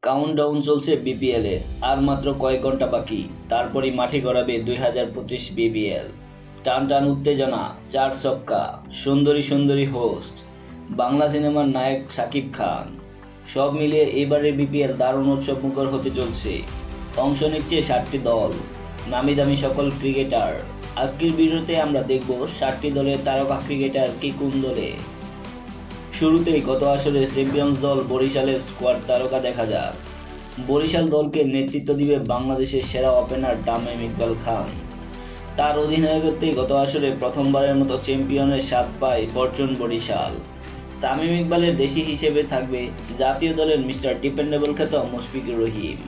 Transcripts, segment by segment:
Countdown চলছে BPL এর, আর মাত্র কয়েক ঘন্টা বাকি, তারপরই মাঠে গড়াবে 2025 বিপিএল। টান টান উত্তেজনা, চার ছক্কা, সুন্দরী সুন্দরী হোস্ট, বাংলা সিনেমার নায়ক শাকিব খান, সব মিলিয়ে এবারের বিপিএল দারুণ উৎসবমুখর হতে চলছে। অংশ নিচ্ছে 7টি দল, নামি দামি সকল ক্রিকেটার। আজকের ভিডিওতে আমরা দেখব 7টি দলের তারকা ক্রিকেটার কি কোন দলে। শুরুতেই গত আসরে চ্যাম্পিয়ন্স দল বরিশালের স্কোয়াড তারকা দেখা যাক। বরিশাল দলকে নেতৃত্ব দিবে বাংলাদেশের সেরা ওপেনার তামিম ইকবাল খান। তার অধিনায়কত্বেই গত আসরে প্রথমবারের মতো চ্যাম্পিয়নের স্বাদ পায় ফরচুন বরিশাল। তামিম ইকবালের দেশি হিসেবে থাকবে জাতীয় দলের মিস্টার ডিপেন্ডেবল খ্যাত মুশফিকুর রহিম।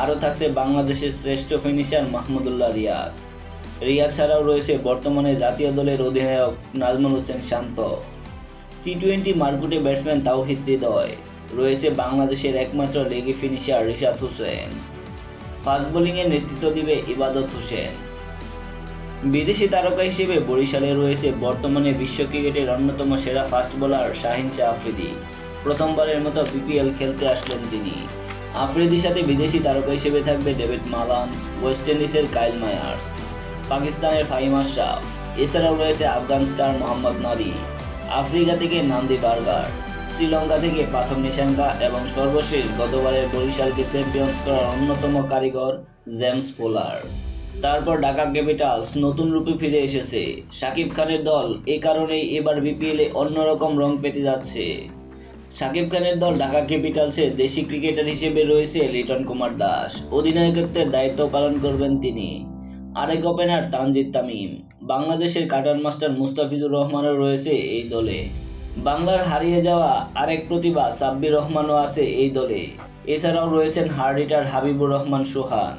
আরও থাকছে বাংলাদেশের শ্রেষ্ঠ ফিনিশার মাহমুদুল্লাহ রিয়াদ। রিয়াদ ছাড়াও রয়েছে বর্তমানে জাতীয় দলের অধিনায়ক নাজমুল হোসেন শান্ত। টি-20 মারকুটে ব্যাটসম্যান তাওহিদ হৃদয়। রয়েছে বাংলাদেশের একমাত্র লেগি ফিনিশার রিশাদ হোসেন। ফাস্ট বোলিংয়ে নেতৃত্ব দিবে ইবাদত হোসেন। বিদেশি তারকা হিসেবে বরিশালে রয়েছে বর্তমানে বিশ্ব ক্রিকেটের অন্যতম সেরা ফাস্ট বোলার শাহিন শাহ আফ্রিদি। প্রথমবারের মতো বিপিএল খেলতে আসলেন তিনি। আফ্রিদির সাথে বিদেশি তারকা হিসেবে থাকবে ডেভিড মালান, ওয়েস্ট ইন্ডিজের কাইল মায়ার্স, পাকিস্তানের ফাহিম আশরাফ। এছাড়াও রয়েছে আফগান স্টার মোহাম্মদ নাবি, আফ্রিকা থেকে নান্দি বার্গার, শ্রীলঙ্কা থেকে প্রথম নিশাঙ্কা এবং সর্বশেষ গতবারের বরিশালকে চ্যাম্পিয়ন্স করার অন্যতম কারিগর জেমস পোলার। তারপর ঢাকা ক্যাপিটালস নতুন রূপে ফিরে এসেছে। শাকিব খানের দল এ কারণেই এবার বিপিএলে অন্যরকম রং পেতে যাচ্ছে। শাকিব খানের দল ঢাকা ক্যাপিটালসে দেশি ক্রিকেটার হিসেবে রয়েছে লিটন কুমার দাস। অধিনায়কত্বের দায়িত্ব পালন করবেন তিনি। আরেক ওপেনার তানজিদ তামিম। বাংলাদেশের কাটার মাস্টার মুস্তাফিজুর রহমানও রয়েছে এই দলে। বাংলার হারিয়ে যাওয়া আরেক প্রতিভা সাব্বির রহমানও আছে এই দলে। এছাড়াও রয়েছেন হার্ড হিটার হাবিবুর রহমান সোহান।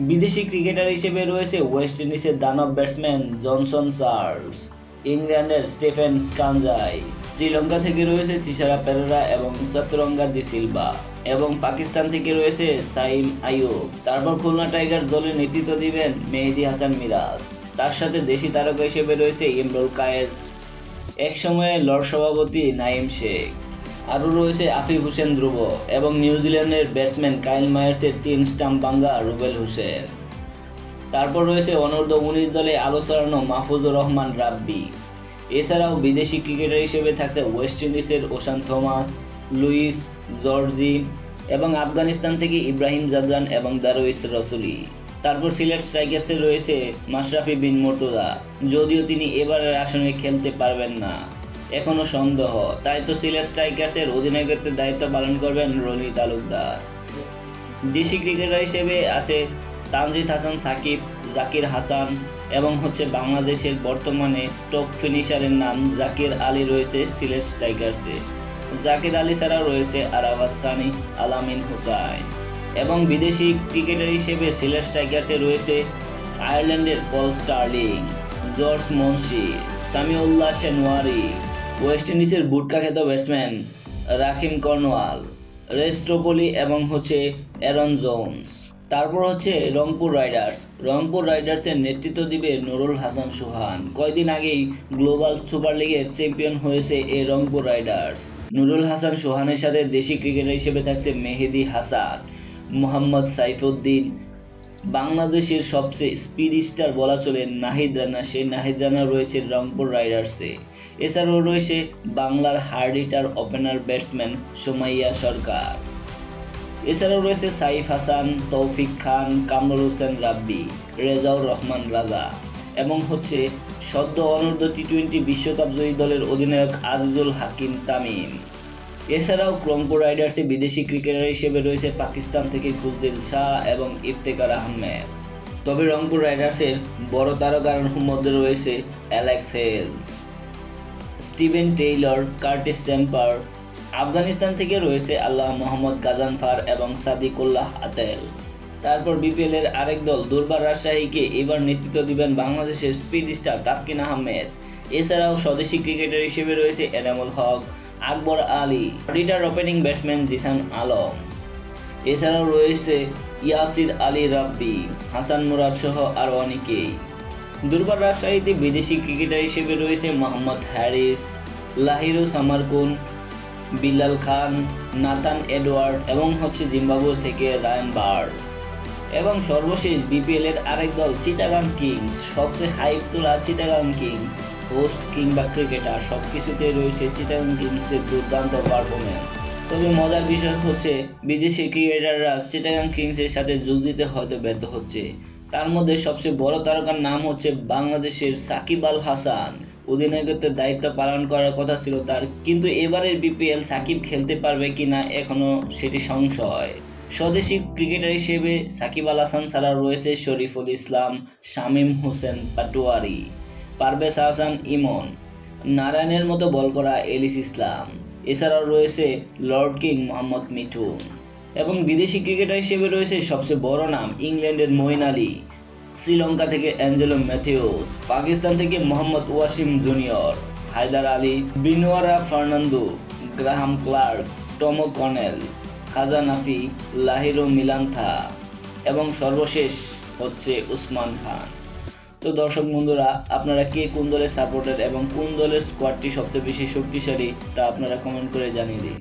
বিদেশি ক্রিকেটার হিসেবে রয়েছে ওয়েস্ট ইন্ডিজের দানব ব্যাটসম্যান জনসন চার্লস, ইংল্যান্ডের স্টেফেন স্কানজাই, শ্রীলঙ্কা থেকে রয়েছে থিসারা পেরেরা এবং চতুরঙ্গা দি সিলভা, এবং পাকিস্তান থেকে রয়েছে সাইম আইয়ুব। তারপর খুলনা টাইগার দলের নেতৃত্ব দিবেন মেহেদী হাসান মিরাজ। তার সাথে দেশি তারকা হিসেবে রয়েছে ইমরুল কায়েস, একসময়ে লর্ড সভাপতি নাইম শেখ। আরও রয়েছে আফিফ হোসেন ধ্রুব এবং নিউজিল্যান্ডের ব্যাটসম্যান কাইল মায়ার্সের 3 স্টাম্প ভাঙ্গা রুবেল হোসেন। তারপর রয়েছে অনূর্ধ্ব-19 দলে আলো ছড়ানো মাহফুজুর রহমান রাব্বি। এছাড়াও বিদেশি ক্রিকেটার হিসেবে থাকছে ওয়েস্ট ইন্ডিজের ওশান থমাস, লুইস জর্জি এবং আফগানিস্তান থেকে ইব্রাহিম জাদরান এবং দারুইস রসুলি। তারপর সিলেট স্ট্রাইকার্সে রয়েছে মাশরাফি বিন মুর্তজা, যদিও তিনি এবারের আসনে খেলতে পারবেন না, এখনও সন্দেহ। তাই তো সিলেট স্ট্রাইকার্সের অধিনায়কত্বের দায়িত্ব পালন করবেন রনি তালুকদার। দেশি ক্রিকেটার হিসেবে আছে তানজিদ হাসান সাকিব, জাকির হাসান এবং বাংলাদেশের বর্তমানে টপ ফিনিশারের নাম জাকির আলী রয়েছে সিলেট স্ট্রাইকার্সে। জাকির আলী ছাড়াও রয়েছে আরাফাত সানি, আলামিন হুসাইন। এবং বিদেশি ক্রিকেটার হিসেবে সিলেট স্ট্রাইকার্সে রয়েছে আয়ারল্যান্ডের Paul Stirling, George Munsey, Samiullah Shinwari, West ইন্ডিজের বুটকা খ্যাত batsman Rahkeem Cornwall, Reece Topley এবং অ্যারন জোন্স। তারপর রংপুর রাইডার্স। রংপুর রাইডার্সের নেতৃত্ব দিবে নুরুল হাসান সোহান। কয়েকদিন আগেই গ্লোবাল সুপার লিগের চ্যাম্পিয়ন হয়েছে এই রংপুর রাইডার্স। নুরুল হাসান সোহানের সাথে দেশি ক্রিকেটার হিসেবে থাকছে মেহেদী হাসান, মোহাম্মদ সাইফুদ্দিন। বাংলাদেশের সবচেয়ে স্পিড স্টার বলা চলে নাহিদ রানা, সেই নাহিদ রানা রয়েছে রংপুর রাইডার্সে। এছাড়াও রয়েছে বাংলার hard hitter opener batsman Soumya Sarkar. এছাড়াও রয়েছে সাইফ হাসান, তৌফিক খান, কামরুল হোসেন রাব্বি, রেজাউর রহমান রাজা এবং সদ্য অনূর্ধ্ব টি-20 বিশ্বকাপ জয়ী দলের অধিনায়ক আজিজুল হাকিম তামিম। এছাড়াও রংপুর রাইডার্সে বিদেশি ক্রিকেটার হিসেবে রয়েছে পাকিস্তান থেকে খুজদিল শাহ এবং ইফতেখার আহমেদ। তবে রংপুর রাইডার্সের বড় তারকার মধ্যে রয়েছে Alex Hales, Steven Taylor, Curtis Campher. Afghanistan থেকে রয়েছে আল্লাহ মোহাম্মদ গাজানফার এবং সাদিকুল্লাহ আতেল। তারপর বিপিএল এর আরেক দল দুর্বার রাজশাহীকে এবার নেতৃত্ব দিবেন বাংলাদেশের স্পিড স্টার তাসকিন আহমেদ। এছাড়াও স্বদেশি ক্রিকেটার হিসেবে রয়েছে এনামুল হক, আকবর আলী, রিটার ওপেনিং ব্যাটসম্যান জিসান আলম। এছাড়াও রয়েছে ইয়াসির আলী রাব্বি, হাসান মুরাদ সহ আরও অনেকেই। দুর্বার রাজশাহীতে বিদেশি ক্রিকেটার হিসেবে রয়েছে মোহাম্মদ হ্যারিস, লাহিরু সামারকুন, বিলাল খান, নাথান এডওয়ার্ড এবং জিম্বাবুয়ে থেকে রায়ান বার্ড। এবং সর্বশেষ বিপিএল এর আরেক দল চিটাগাং কিংস, সবচেয়ে হাইপ তোলা চিটাগাং কিংস, হোস্ট কিংবা ক্রিকেটার সবকিছুতেই রয়েছে চিটাগাং কিংসের দুর্দান্ত পারফরমেন্স। তবে মজার বিষয় বিদেশি ক্রিকেটাররা চিটাগাং কিংসের সাথে যোগ দিতে হয়তো ব্যর্থ হচ্ছে। তার মধ্যে সবচেয়ে বড় তারকার নাম বাংলাদেশের সাকিব আল হাসান। অধিনায়কত্বের দায়িত্ব পালন করার কথা ছিল তার, কিন্তু এবারের বিপিএল সাকিব খেলতে পারবে কিনা এখনো সেটি সংশয়। স্বদেশি ক্রিকেটার হিসেবে সাকিব আল হাসান ছাড়া রয়েছে শরীফুল ইসলাম, শামীম হোসেন পাটোয়ারি, পারভেজ হাসান ইমন, নারায়ণের মতো বল করা এলিস ইসলাম। এছাড়াও রয়েছে লর্ড কিং মোহাম্মদ মিঠুন। এবং বিদেশি ক্রিকেটার হিসেবে রয়েছে সবচেয়ে বড় নাম ইংল্যান্ডের মঈন আলী, শ্রীলঙ্কা থেকে অ্যাঞ্জেলো ম্যাথিউস, পাকিস্তান থেকে Mohammad Wasim junior, Haider Ali, Binura Fernando, Graham Clark, Tom O'Connell, Khawaja Nafay, Lahiru Milantha এবং সর্বশেষ উসমান খান। তো দর্শক বন্ধুরা, আপনারা কে কোন দলের সাপোর্টার এবং কোন দলের স্কোয়াডটি সবচেয়ে বেশি শক্তিশালী তা আপনারা কমেন্ট করে জানিয়ে দিন।